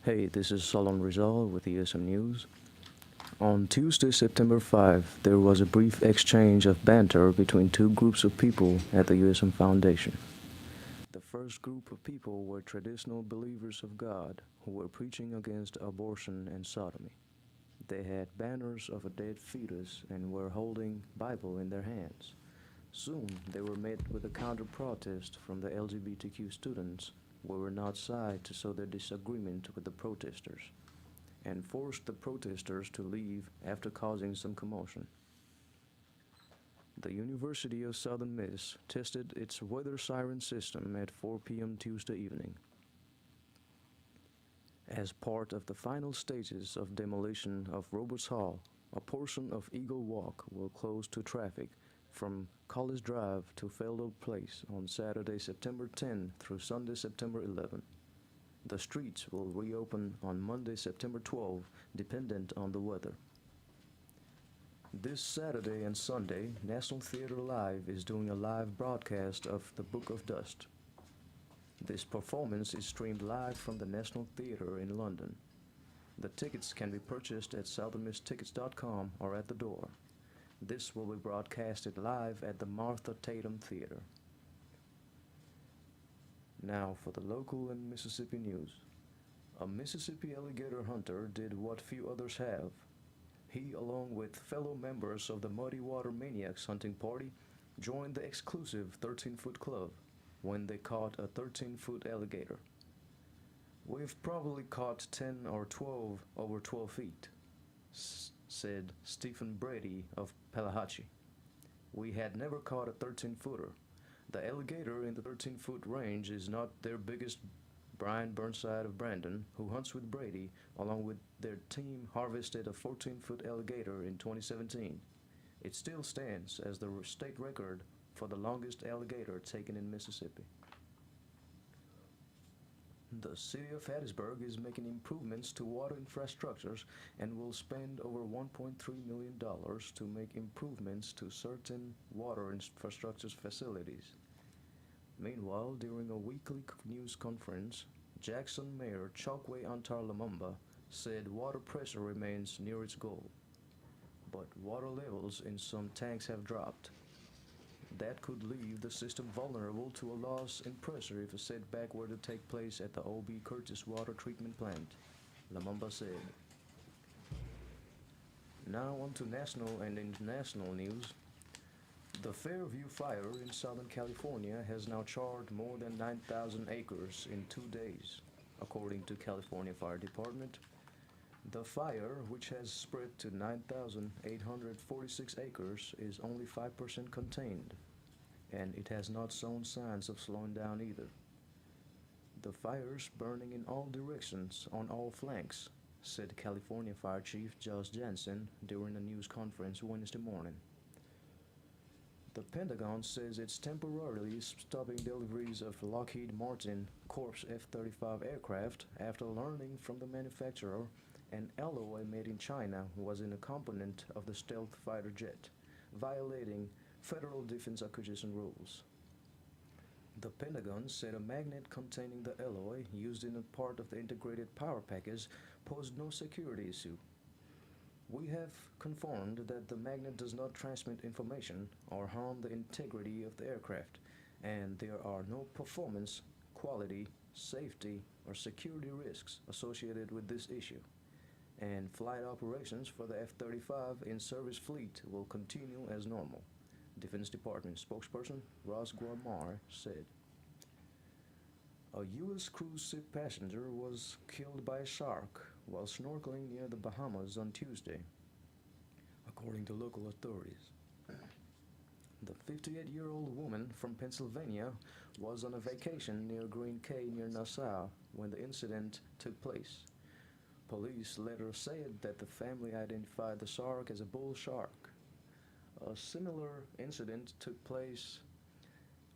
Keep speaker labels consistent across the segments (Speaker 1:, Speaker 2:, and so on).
Speaker 1: Hey, this is Solon Rizal with ESM News. On Tuesday, September 5, there was a brief exchange of banter between two groups of people at the USM Foundation. The first group of people were traditional believers of God who were preaching against abortion and sodomy. They had banners of a dead fetus and were holding Bible in their hands. Soon, they were met with a counter-protest from the LGBTQ students who were outside to show their disagreement with the protesters and forced the protesters to leave after causing some commotion. The University of Southern Miss tested its weather siren system at 4 p.m. Tuesday evening. As part of the final stages of demolition of Roberts Hall, a portion of Eagle Walk will close to traffic from College Drive to Fellow Place on Saturday, September 10 through Sunday, September 11. The streets will reopen on Monday, September 12, dependent on the weather. This Saturday and Sunday, National Theatre Live is doing a live broadcast of The Book of Dust. This performance is streamed live from the National Theatre in London. The tickets can be purchased at southernmisstickets.com or at the door. This will be broadcasted live at the Martha Tatum Theatre. Now for the local and Mississippi news. A Mississippi alligator hunter did what few others have. He, along with fellow members of the Muddy Water Maniacs hunting party, joined the exclusive 13-foot club when they caught a 13-foot alligator. We've probably caught 10 or 12 over 12 feet, said Stephen Brady of Pelahatchie. We had never caught a 13-footer. The alligator in the 13-foot range is not their biggest. Brian Burnside of Brandon, who hunts with Brady, along with their team, harvested a 14-foot alligator in 2017. It still stands as the state record for the longest alligator taken in Mississippi. The city of Hattiesburg is making improvements to water infrastructures and will spend over $1.3 million to make improvements to certain water infrastructure facilities. Meanwhile, during a weekly news conference, Jackson Mayor Chokwe Antar Lumumba said water pressure remains near its goal, but water levels in some tanks have dropped. That could leave the system vulnerable to a loss in pressure if a setback were to take place at the O.B. Curtis Water Treatment Plant, Lumumba said. Now on to national and international news. The Fairview fire in Southern California has now charred more than 9,000 acres in 2 days, according to California Fire Department. The fire, which has spread to 9,846 acres, is only 5% contained, and it has not shown signs of slowing down either. The fire's burning in all directions on all flanks, said California Fire Chief Josh Jansen during a news conference Wednesday morning. The Pentagon says it's temporarily stopping deliveries of Lockheed Martin Corps F-35 aircraft after learning from the manufacturer an alloy made in China was in a component of the stealth fighter jet, violating federal defense acquisition rules. The Pentagon said a magnet containing the alloy used in a part of the integrated power package posed no security issue. We have confirmed that the magnet does not transmit information or harm the integrity of the aircraft, and there are no performance, quality, safety, or security risks associated with this issue. And flight operations for the F-35 in-service fleet will continue as normal, Defense Department spokesperson Ross Guamar said. A U.S. cruise ship passenger was killed by a shark while snorkeling near the Bahamas on Tuesday, according to local authorities. The 58-year-old woman from Pennsylvania was on a vacation near Green Cay near Nassau when the incident took place. Police later said that the family identified the shark as a bull shark. A similar incident took place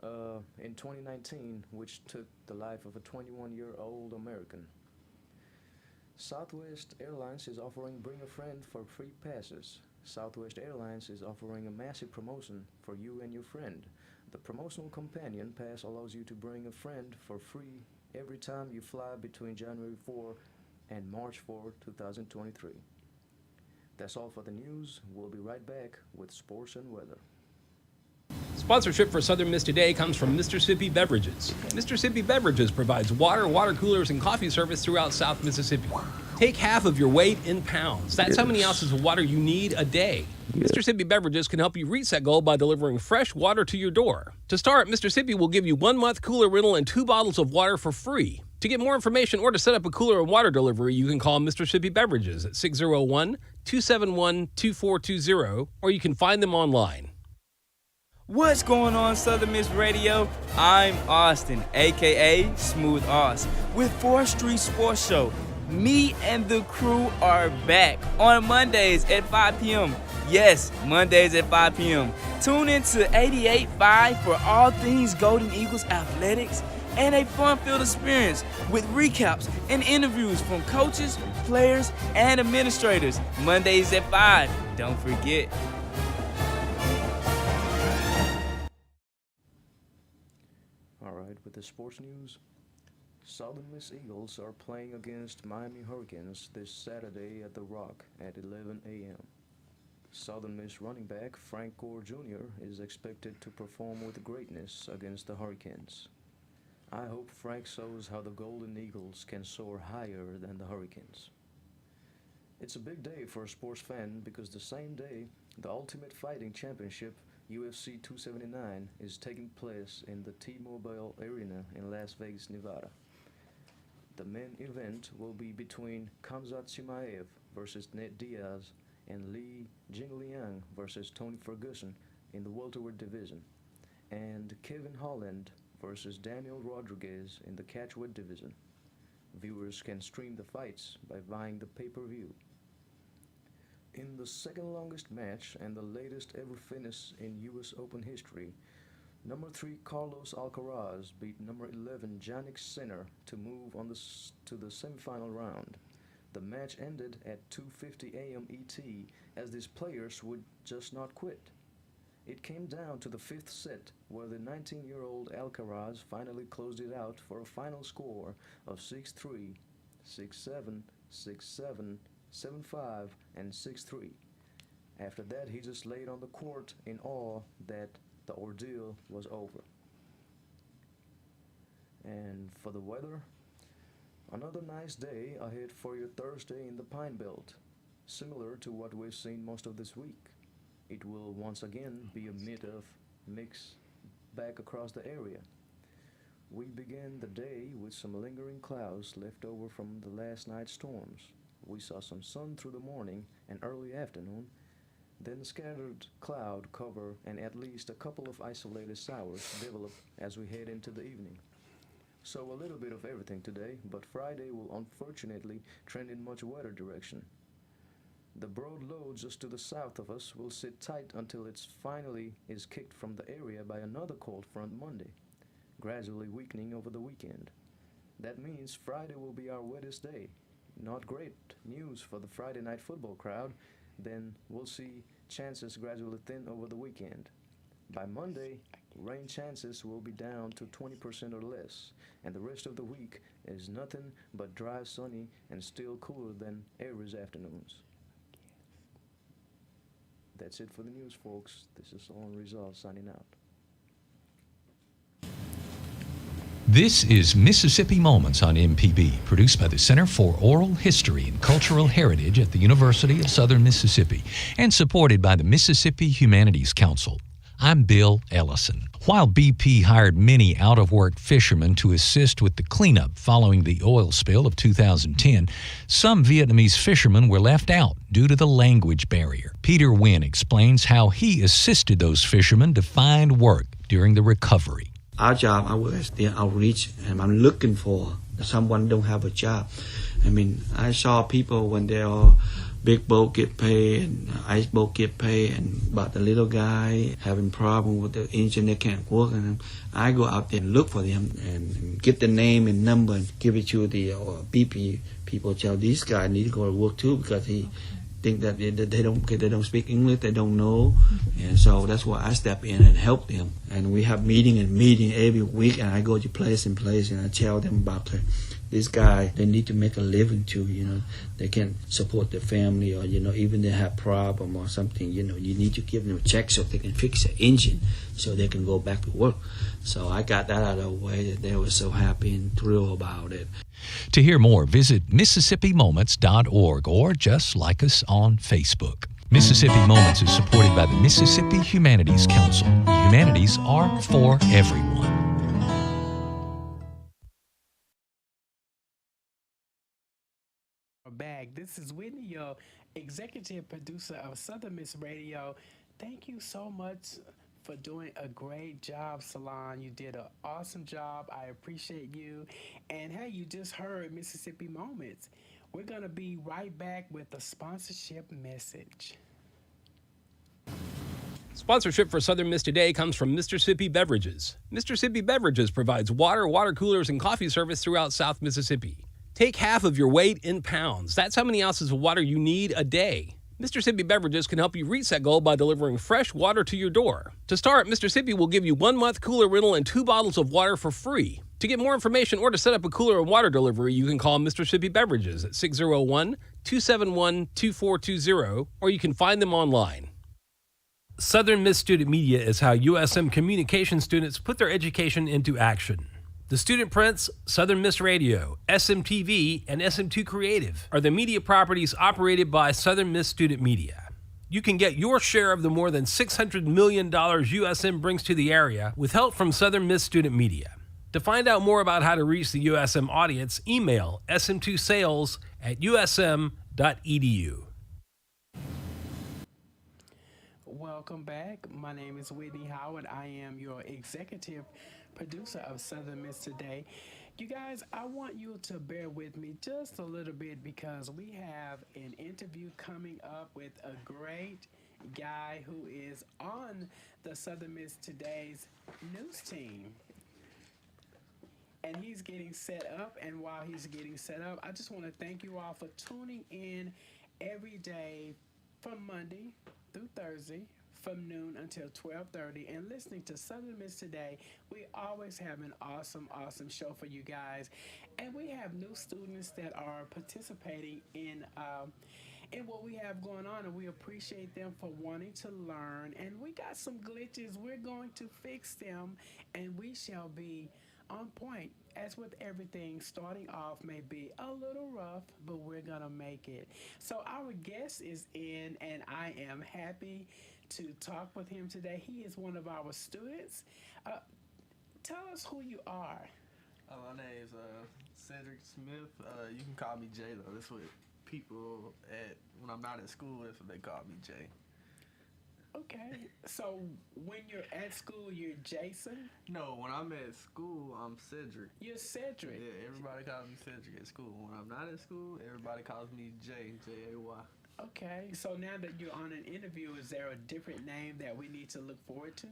Speaker 1: in 2019, which took the life of a 21-year-old American. Southwest Airlines is offering Bring a Friend for free passes. Southwest Airlines is offering a massive promotion for you and your friend. The promotional companion pass allows you to bring a friend for free every time you fly between January 4 and March 4, 2023. That's all for the news. We'll be right back with sports and weather.
Speaker 2: Sponsorship for Southern Miss Today comes from Mississippi Beverages. Mississippi Beverages provides water, water coolers, and coffee service throughout South Mississippi. Take half of your weight in pounds. That's how many ounces of water you need a day. Mississippi Beverages can help you reach that goal by delivering fresh water to your door. To start, Mississippi will give you 1 month cooler rental and 2 bottles of water for free. To get more information or to set up a cooler and water delivery, you can call Mississippi Beverages at 601-271-2420, or you can find them online.
Speaker 3: What's going on, Southern Miss Radio? I'm Austin, a.k.a. Smooth Oz, with 4th Street Sports Show. Me and the crew are back on Mondays at 5 p.m. Yes, Mondays at 5 p.m. Tune in to 88.5 for all things Golden Eagles athletics and a fun-filled experience with recaps and interviews from coaches, players, and administrators. Mondays at 5. Don't forget.
Speaker 1: All right, with the sports news, Southern Miss Eagles are playing against Miami Hurricanes this Saturday at The Rock at 11 a.m. Southern Miss running back Frank Gore Jr. is expected to perform with greatness against the Hurricanes. I hope Frank shows how the Golden Eagles can soar higher than the Hurricanes. It's a big day for a sports fan because the same day, the Ultimate Fighting Championship UFC 279 is taking place in the T-Mobile Arena in Las Vegas, Nevada. The main event will be between Khamzat Chimaev versus Nate Diaz and Li Jingliang versus Tony Ferguson in the welterweight division, and Kevin Holland versus Daniel Rodriguez in the catchweight division. Viewers can stream the fights by buying the pay-per-view. In the second longest match and the latest ever finish in U.S. Open history, number 3 Carlos Alcaraz beat number 11 Jannik Sinner to move on to the semifinal round. The match ended at 2:50 a.m. ET as these players would just not quit. It came down to the 5th set where the 19-year-old Alcaraz finally closed it out for a final score of 6-3, 6-7, 6-7, 7-5, and 6-3. After that, he just laid on the court in awe that the ordeal was over. And for the weather, another nice day ahead for your Thursday in the Pine Belt, similar to what we've seen most of this week. It will once again be a mix back across the area. We begin the day with some lingering clouds left over from the last night's storms. We saw some sun through the morning and early afternoon, then scattered cloud cover and at least a couple of isolated showers develop as we head into the evening. So a little bit of everything today, but Friday will unfortunately trend in much wetter direction. The broad low just to the south of us will sit tight until it finally is kicked from the area by another cold front Monday, gradually weakening over the weekend. That means Friday will be our wettest day. Not great news for the Friday night football crowd. Then we'll see chances gradually thin over the weekend. By Monday, rain chances will be down to 20% or less, and the rest of the week is nothing but dry, sunny, and still cooler than average afternoons. That's it for the news, folks. This is Owen Rizal signing out.
Speaker 4: This is Mississippi Moments on MPB, produced by the Center for Oral History and Cultural Heritage at the University of Southern Mississippi and supported by the Mississippi Humanities Council. I'm Bill Ellison. While BP hired many out-of-work fishermen to assist with the cleanup following the oil spill of 2010, some Vietnamese fishermen were left out due to the language barrier. Peter Nguyen explains how he assisted those fishermen to find work during the recovery.
Speaker 5: Our job, I work as the outreach, and I'm looking for someone don't have a job. I mean, I saw people when they are big boat get paid and ice boat get paid, but the little guy having problem with the engine, they can't work, and I go out there and look for them and get the name and number and give it to the BP people. Tell this guy need to go to work too because he think that they don't speak English, they don't know, and so that's why I step in and help them. And we have meeting every week, and I go to place and I tell them about This guy, they need to make a living too, They can support their family or, even they have problem or something, you need to give them a check so they can fix their engine so they can go back to work. So I got that out of the way. They were so happy and thrilled about it.
Speaker 4: To hear more, visit MississippiMoments.org or just like us on Facebook. Mississippi Moments is supported by the Mississippi Humanities Council. The humanities are for everyone.
Speaker 6: Back. This is Whitney, your executive producer of Southern Miss Radio. Thank you so much for doing a great job, Salon. You did an awesome job. I appreciate you. And hey, you just heard Mississippi Moments. We're going to be right back with a sponsorship message.
Speaker 2: Sponsorship for Southern Miss Today comes from Mississippi Beverages. Mississippi Beverages provides water, water coolers, and coffee service throughout South Mississippi. Take half of your weight in pounds. That's how many ounces of water you need a day. Mississippi Beverages can help you reach that goal by delivering fresh water to your door. To start, Mississippi will give you 1 month cooler rental and 2 bottles of water for free. To get more information or to set up a cooler and water delivery, you can call Mississippi Beverages at 601-271-2420, or you can find them online. Southern Miss Student Media is how USM communication students put their education into action. The student prints, Southern Miss Radio, SMTV, and SM2 Creative are the media properties operated by Southern Miss Student Media. You can get your share of the more than $600 million USM brings to the area with help from Southern Miss Student Media. To find out more about how to reach the USM audience, email sm2sales@usm.edu.
Speaker 6: Welcome back. My name is Whitney Howard. I am your executive producer of Southern Miss Today. You guys, I want you to bear with me just a little bit because we have an interview coming up with a great guy who is on the Southern Miss Today's news team. And he's getting set up, and while he's getting set up, I just want to thank you all for tuning in every day from Monday through Thursday from noon until 12:30 and listening to Southern Miss Today. We always have an awesome show for you guys, and we have new students that are participating in what we have going on, and we appreciate them for wanting to learn. And we got some glitches. We're going to fix them, and we shall be on point. As with everything, starting off may be a little rough, but we're gonna make it. So our guest is in, and I am happy to talk with him today. He is one of our students. Tell us who you are.
Speaker 7: My name is Cedric Smith. You can call me Jay though. That's what people when I'm not at school, that's what they call me, Jay.
Speaker 6: Okay, so when you're at school, you're Jason?
Speaker 7: No, when I'm at school, I'm Cedric.
Speaker 6: You're Cedric?
Speaker 7: Yeah, everybody calls me Cedric at school. When I'm not at school, everybody calls me Jay, J-A-Y.
Speaker 6: Okay, so now that you're on an interview, is there a different name that we need to look forward to?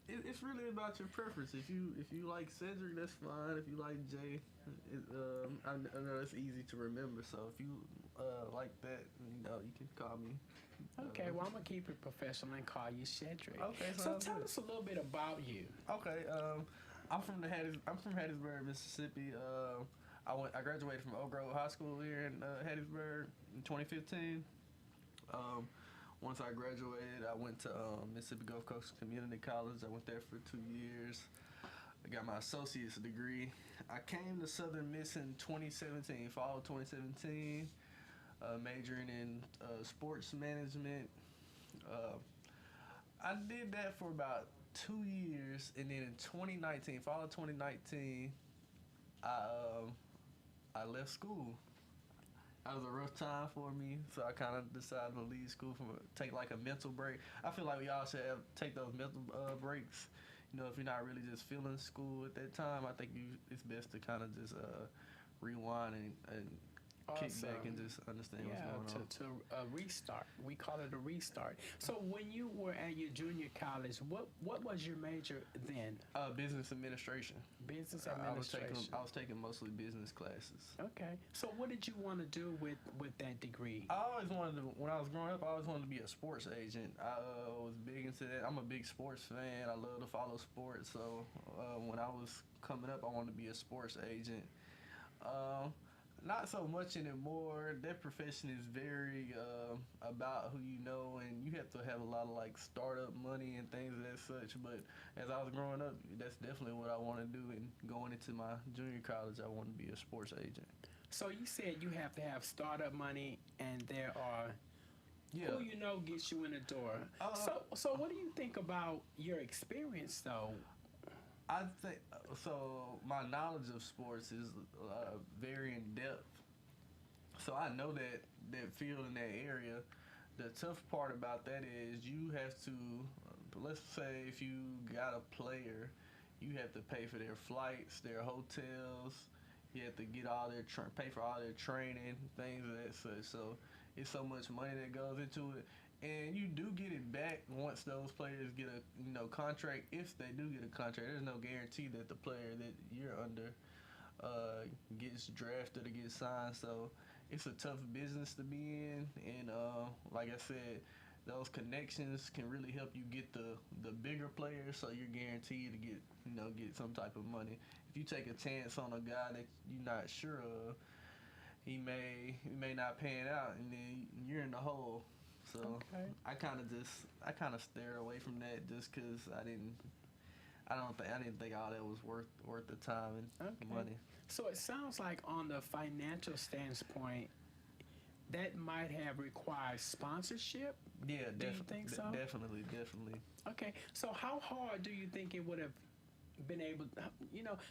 Speaker 7: It's really about your preference. If you like Cedric, that's fine. If you like Jay, I know it's easy to remember. So if you like that, you can call me.
Speaker 6: Okay, well, I'm going to keep it professional and call you Cedric.
Speaker 7: Okay,
Speaker 6: so tell us a little bit about you.
Speaker 7: Okay, I'm from Hattiesburg, Mississippi. I graduated from Oak Grove High School here in Hattiesburg in 2015. Once I graduated, I went to Mississippi Gulf Coast Community College. I went there for 2 years. I got my associate's degree. I came to Southern Miss in 2017, fall of 2017. Majoring in sports management. I did that for about 2 years, and then in 2019, fall of 2019, I left school. That was a rough time for me, so I kind of decided to leave school take like a mental break. I feel like we all should take those mental breaks. If you're not really just feeling school at that time, I think it's best to kind of just rewind and kick
Speaker 6: Awesome.
Speaker 7: back and just understand
Speaker 6: Yeah,
Speaker 7: what's going on.
Speaker 6: to restart. We call it a restart. So when you were at your junior college, what was your major then?
Speaker 7: Business administration.
Speaker 6: Business
Speaker 7: I
Speaker 6: administration.
Speaker 7: was taking mostly business classes.
Speaker 6: Okay. So what did you want to do with that degree?
Speaker 7: I always wanted to, when I was growing up, I always wanted to be a sports agent. I was big into that. I'm a big sports fan. I love to follow sports. So when I was coming up, I wanted to be a sports agent. Not so much anymore. That profession is very about who you know, and you have to have a lot of like startup money and things of that such. But as I was growing up, that's definitely what I want to do. And going into my junior college, I want to be a sports agent.
Speaker 6: So you said you have to have startup money, and there are who you know gets you in the door. So what do you think about your experience though?
Speaker 7: I think so. My knowledge of sports is very in depth, so I know that field in that area. The tough part about that is you have to. Let's say if you got a player, you have to pay for their flights, their hotels. You have to get all their pay for all their training, things of that such. So it's so much money that goes into it. And you do get it back once those players get a contract. If they do get a contract, there's no guarantee that the player that you're under gets drafted or gets signed. So it's a tough business to be in. And like I said, those connections can really help you get the bigger players. So you're guaranteed to get some type of money. If you take a chance on a guy that you're not sure of, he may not pan out, and then you're in the hole. So
Speaker 6: Okay.
Speaker 7: I kind of steer away from that just because I didn't think all that was worth the time and
Speaker 6: Okay.
Speaker 7: money.
Speaker 6: So it sounds like on the financial standpoint, that might have required sponsorship.
Speaker 7: Yeah,
Speaker 6: Do you think so?
Speaker 7: Definitely.
Speaker 6: Okay. So how hard do you think it would have been able,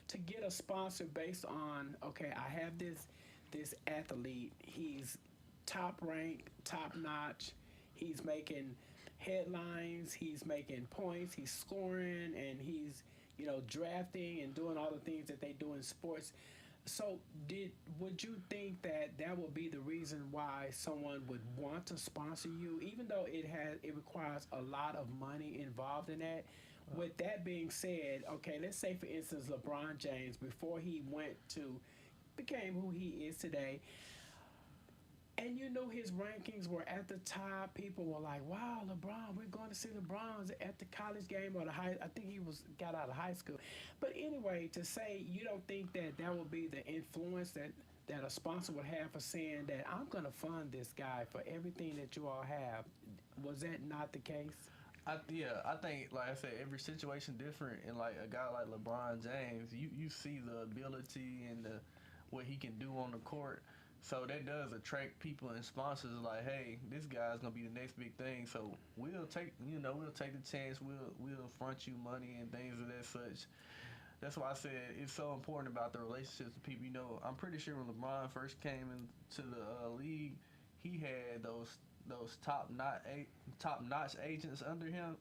Speaker 6: to get a sponsor based on, okay, I have this athlete, he's top ranked, top notch, he's making headlines, he's making points, he's scoring, and he's drafting and doing all the things that they do in sports. So would you think that would be the reason why someone would want to sponsor you, even though it requires a lot of money involved in that? With that being said, okay, let's say for instance LeBron James, before he became who he is today, and his rankings were at the top. People were like, "Wow, LeBron! We're going to see LeBron at the college game or the high." I think he got out of high school. But anyway, to say you don't think that would be the influence that a sponsor would have for saying that I'm going to fund this guy for everything that you all have, was that not the case?
Speaker 7: I think, like I said, every situation different, and like a guy like LeBron James, you see the ability and what he can do on the court. So that does attract people and sponsors like, hey, this guy's gonna be the next big thing. So we'll take the chance. We'll front you money and things of that such. That's why I said it's so important about the relationships with people. I'm pretty sure when LeBron first came into the league, he had those top notch agents under him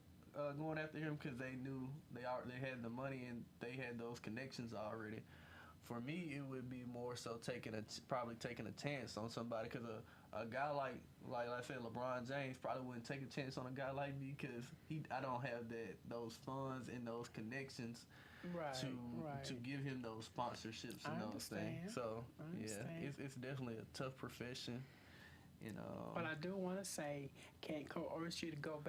Speaker 7: going after him because they knew they had the money and they had those connections already. For me, it would be more so probably taking a chance on somebody, because a guy like I said, LeBron James probably wouldn't take a chance on a guy like me because I don't have those funds and those connections to give him those sponsorships and those things. So it's definitely a tough profession.
Speaker 6: But I do want to say, can't coerce you to go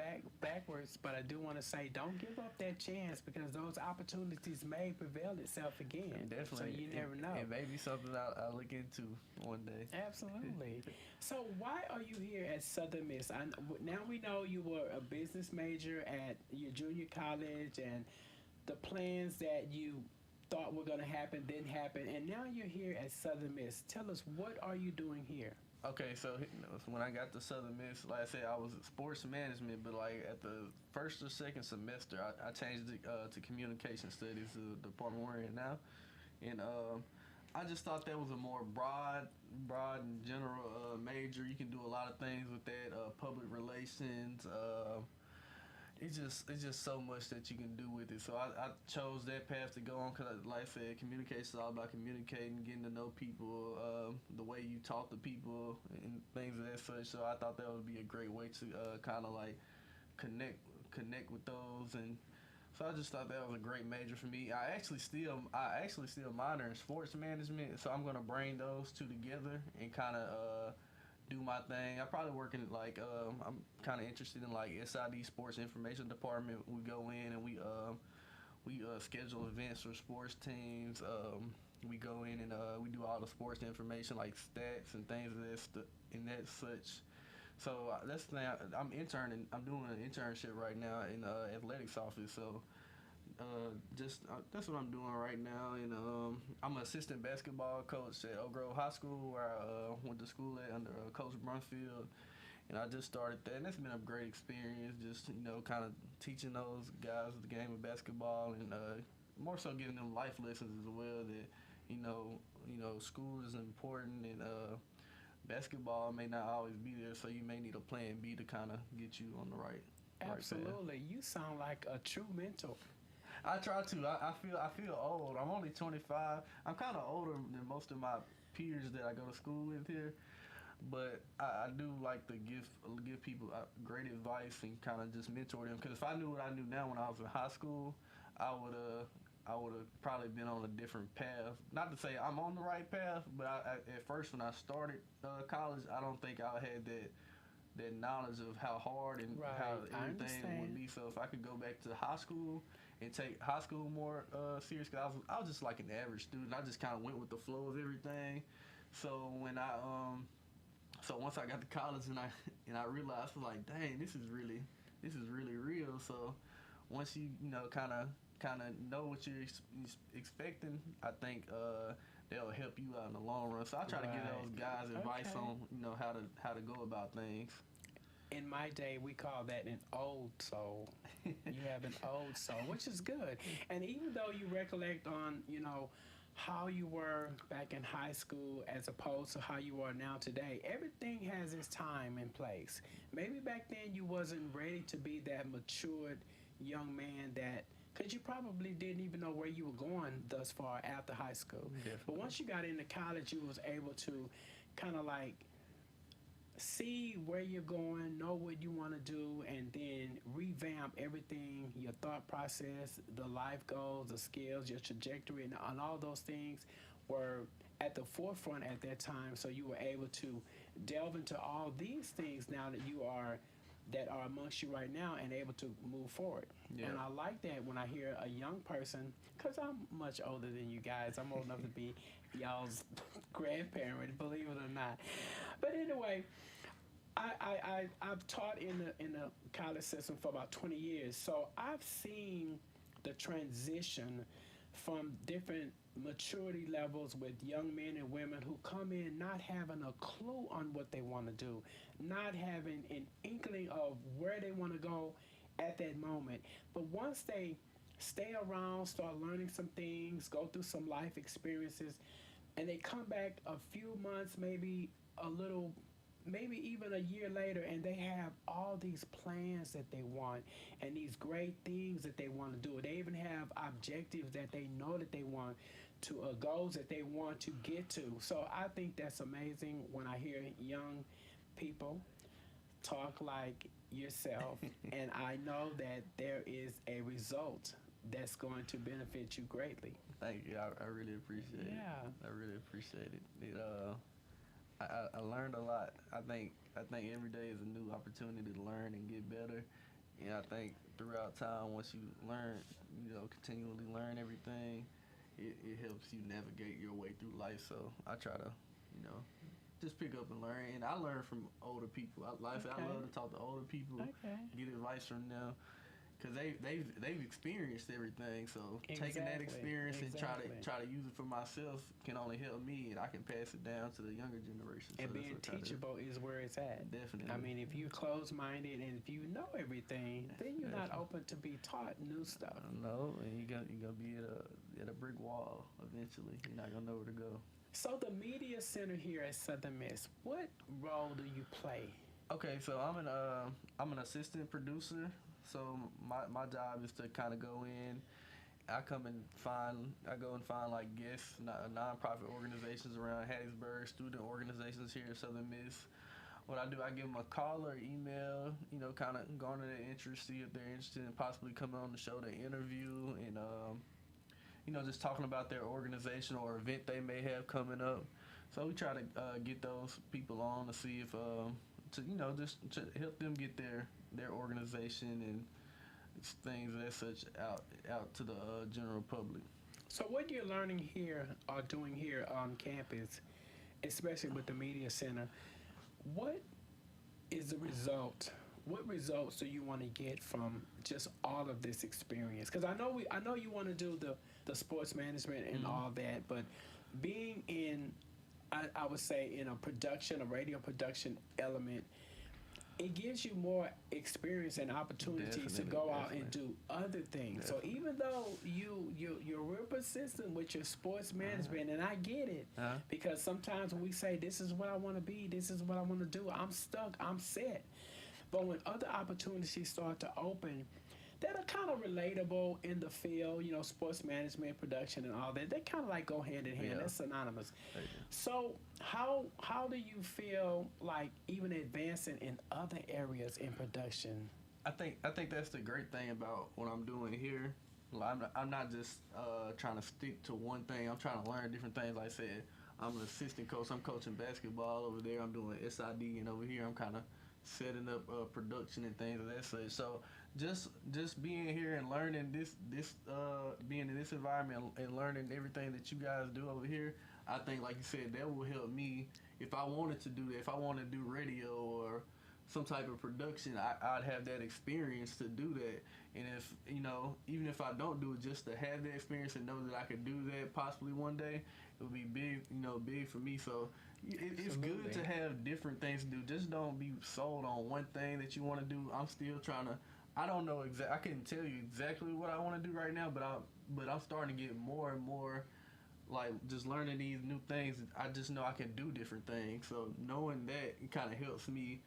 Speaker 6: backwards, but I do want to say, don't give up that chance, because those opportunities may prevail itself again.
Speaker 7: Definitely.
Speaker 6: So you never know.
Speaker 7: It may be something I'll look into one day.
Speaker 6: Absolutely. So why are you here at Southern Miss? Now we know you were a business major at your junior college, and the plans that you thought were going to happen didn't happen, and now you're here at Southern Miss. Tell us, what are you doing here?
Speaker 7: Okay, so when I got to Southern Miss, like I said, I was sports management, but like at the first or second semester, I changed it to communication studies, the department we're in now, and I just thought that was a more broad and general major. You can do a lot of things with that, public relations. it's just so much that you can do with it. So I chose that path to go on because, like I said, communication is all about communicating, getting to know people, the way you talk to people, and things of that such. So I thought that would be a great way to kind of like connect with those, and so I just thought that was a great major for me. I actually still minor in sports management, so I'm gonna bring those two together and kind of do my thing. I probably work in like I'm kind of interested in like SID Sports Information Department. We go in and we schedule events for sports teams. We go in and we do all the sports information like stats and things of that such. So that's the thing. I'm interning. I'm doing an internship right now in athletics office. So that's what I'm doing right now. And I'm an assistant basketball coach at Oak Grove High School, where I went to school at under Coach Brunfield. And I just started that, and it's been a great experience. Just kind of teaching those guys the game of basketball, and more so giving them life lessons as well. That school is important, and basketball may not always be there, so you may need a plan B to kind of get you on the right
Speaker 6: Absolutely. You sound like a true mentor.
Speaker 7: I try to. I feel old. I'm only 25. I'm kind of older than most of my peers that I go to school with here, but I do like to give people great advice and kind of just mentor them. Because if I knew what I knew now when I was in high school, I would have probably been on a different path. Not to say I'm on the right path, but at first when I started college, I don't think I had that knowledge of how hard and how everything would be. So if I could go back to high school and take high school more serious, because I was just like an average student. I just kind of went with the flow of everything. So when once I got to college and I realized, I was like, dang, this is really real. So once you kind of know what you're expecting, I think they'll help you out in the long run. So I try to give those guys advice on how to go about things.
Speaker 6: In my day, we call that an old soul. You have an old soul, which is good. And even though you recollect on how you were back in high school as opposed to how you are now today, everything has its time and place. Maybe back then you wasn't ready to be that matured young man because you probably didn't even know where you were going thus far after high school.
Speaker 7: Definitely.
Speaker 6: But once you got into college, you was able to kind of like see where you're going, know what you want to do, and then revamp everything, your thought process, the life goals, the skills, your trajectory, and all those things were at the forefront at that time. So you were able to delve into all these things now that are amongst you right now and able to move forward. Yeah. And I like that when I hear a young person, because I'm much older than you guys. I'm old enough to be y'all's grandparent, believe it or not. But anyway, I've taught in the college system for about 20 years. So I've seen the transition from different maturity levels with young men and women who come in not having a clue on what they want to do, not having an inkling of where they want to go at that moment. But once they stay around, start learning some things, go through some life experiences, and they come back a few months, maybe even a year later, and they have all these plans that they want and these great things that they want to do. They even have objectives that they know that they want to, goals that they want to get to. So I think that's amazing when I hear young people talk like yourself, and I know that there is a result that's going to benefit you greatly.
Speaker 7: Thank you. I really appreciate it. I really appreciate it. I learned a lot. I think every day is a new opportunity to learn and get better. And I think throughout time, once you learn, continually learn everything, it helps you navigate your way through life. So I try to, just pick up and learn. And I learn from older people. I love to talk to older people, get advice from them. Because they've experienced everything, so taking that experience and try to use it for myself can only help me, and I can pass it down to the younger generation.
Speaker 6: And so being teachable is where it's at.
Speaker 7: Definitely.
Speaker 6: I mean, if you're closed-minded and if you know everything, then you're not open to be taught new stuff.
Speaker 7: No, and you're gonna be at a brick wall eventually. You're not gonna know where to go.
Speaker 6: So the media center here at Southern Miss, what role do you play?
Speaker 7: Okay, so I'm an assistant producer. So my job is to kind of go in. I go and find like guests, nonprofit organizations around Hattiesburg, student organizations here at Southern Miss. What I do, I give them a call or email, kind of garner their interest, see if they're interested in possibly coming on the show to interview and, just talking about their organization or event they may have coming up. So we try to get those people on to see if, just to help them get their organization and things as such out to the general public.
Speaker 6: So what you're learning here or doing here on campus, especially with the media center, what is the result? What results do you want to get from just all of this experience? Because I know you want to do the sports management and all that, but being in, I would say, in a radio production element, it gives you more experience and opportunities to go out and do other things. So even though you're real persistent with your sports management, and I get it, because sometimes when we say this is what I want to be, this is what I want to do, I'm stuck, I'm set. But when other opportunities start to open that are kind of relatable in the field, sports management, production, and all that, they kind of like go hand in hand. That's synonymous. So how do you feel like even advancing in other areas in production?
Speaker 7: I think that's the great thing about what I'm doing here. I'm not just trying to stick to one thing. I'm trying to learn different things. Like I said, I'm an assistant coach. I'm coaching basketball over there. I'm doing SID, and over here I'm kind of setting up production and things of that such. So just being here and learning this being in this environment and learning everything that you guys do over here, I think, like you said, that will help me if I wanted to do that. If I wanted to do radio or some type of production, I'd have that experience to do that. And if even if I don't do it, just to have that experience and know that I could do that possibly one day, it would be big for me. So it's good to have different things to do. Just don't be sold on one thing that you want to do. I'm still trying to. I don't know exactly. I couldn't tell you exactly what I want to do right now, but I'm starting to get more and more, like, just learning these new things. I just know I can do different things. So knowing that, it kind of helps me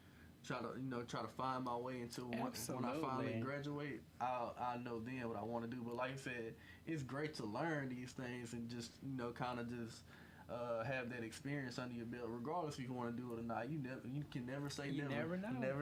Speaker 7: try to find my way into when I finally graduate. I'll know then what I want to do. But like I said, it's great to learn these things and just kind of just have that experience under your belt, regardless if you want to do it or not. You can never say never.
Speaker 6: You never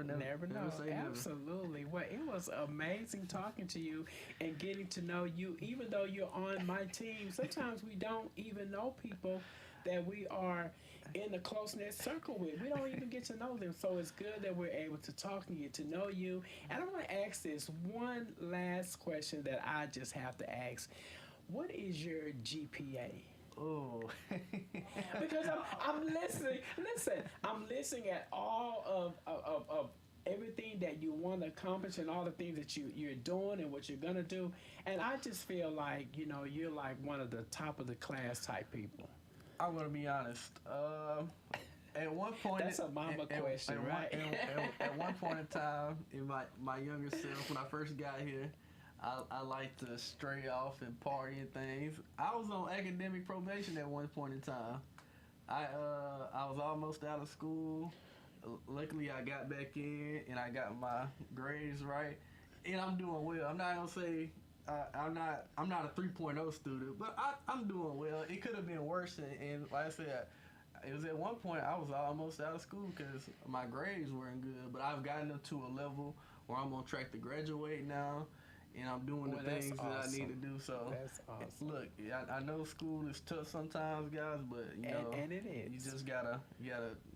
Speaker 6: know.
Speaker 7: Never know.
Speaker 6: Say absolutely. Well, it was amazing talking to you and getting to know you. Even though you're on my team, sometimes we don't even know people that we are in a close-knit circle with. We don't even get to know them. So it's good that we're able to talk and get to know you. And I want to ask this one last question that I just have to ask. What is your GPA?
Speaker 7: Oh.
Speaker 6: Because I'm listening. Listen, I'm listening at all of everything that you want to accomplish and all the things that you're doing and what you're going to do. And I just feel like, you're like one of the top of the class type people.
Speaker 7: I'm going to be honest. At one point...
Speaker 6: That's a mama question, right?
Speaker 7: At one point in time, in my younger self, when I first got here, I like to stray off and party and things. I was on academic probation at one point in time. I was almost out of school. Luckily, I got back in and I got my grades right, and I'm doing well. I'm not gonna say I'm not a 3.0 student, but I'm doing well. It could have been worse, and like I said, it was at one point I was almost out of school because my grades weren't good. But I've gotten up to a level where I'm on track to graduate now. And I'm doing the things that I need to do. So,
Speaker 6: that's awesome.
Speaker 7: Look, I know school is tough sometimes, guys, but
Speaker 6: and it is.
Speaker 7: You just gotta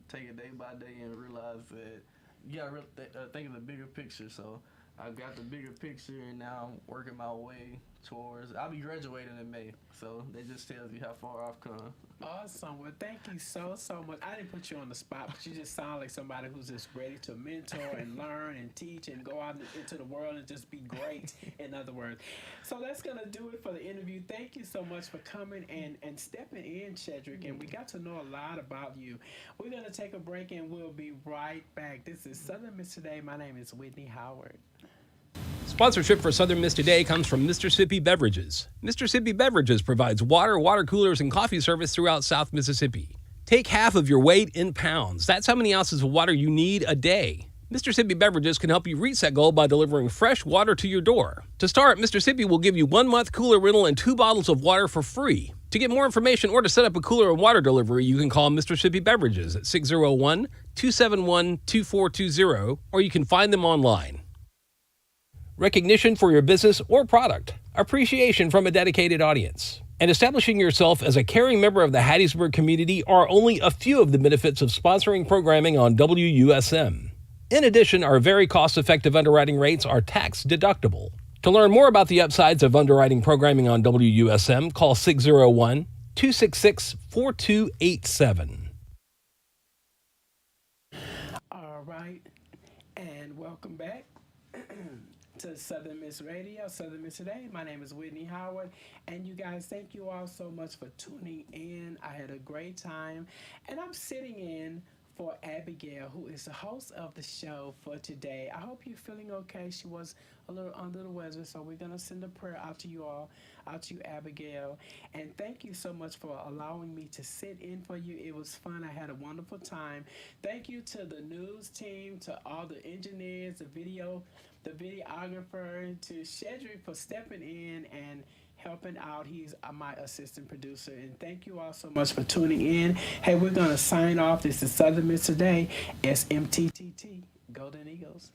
Speaker 7: take it day by day and realize that you gotta think of the bigger picture. So I've got the bigger picture, and now I'm working my way towards. I'll be graduating in May, so that just tells you how far I've come.
Speaker 6: Awesome. Well, thank you so much. I didn't put you on the spot, but you just sound like somebody who's just ready to mentor and learn and teach and go out into the world and just be great, in other words. So that's going to do it for the interview. Thank you so much for coming and stepping in, Chedrick, and we got to know a lot about you. We're going to take a break, and we'll be right back. This is Southern Miss Today. My name is Whitney Howard.
Speaker 2: Sponsorship for Southern Miss Today comes from Mississippi Beverages. Mississippi Beverages provides water coolers, and coffee service throughout South Mississippi. Take half of your weight in pounds. That's how many ounces of water you need a day. Mr. Sippy Beverages can help you reach that goal by delivering fresh water to your door. To start, Mr. Sippy will give you 1 month cooler rental and 2 bottles of water for free. To get more information or to set up a cooler and water delivery, you can call Mr. Sippy Beverages at 601-271-2420, or you can find them online. Recognition for your business or product, appreciation from a dedicated audience, and establishing yourself as a caring member of the Hattiesburg community are only a few of the benefits of sponsoring programming on WUSM. In addition, our very cost-effective underwriting rates are tax-deductible. To learn more about the upsides of underwriting programming on WUSM, call 601-266-4287.
Speaker 6: All right, and welcome back to Southern Miss Radio, Southern Miss Today. My name is Whitney Howard, and you guys, thank you all so much for tuning in. I had a great time, and I'm sitting in for Abigail, who is the host of the show for today. I hope you're feeling okay. She was a little under the weather, so we're going to send a prayer out to you all, out to you, Abigail. And thank you so much for allowing me to sit in for you. It was fun. I had a wonderful time. Thank you to the news team, to all the engineers, the videographer, to Shedrick for stepping in and helping out. He's my assistant producer. And thank you all so much for tuning in. Hey, we're going to sign off. This is Southern Miss Today. SMTTT. Golden Eagles.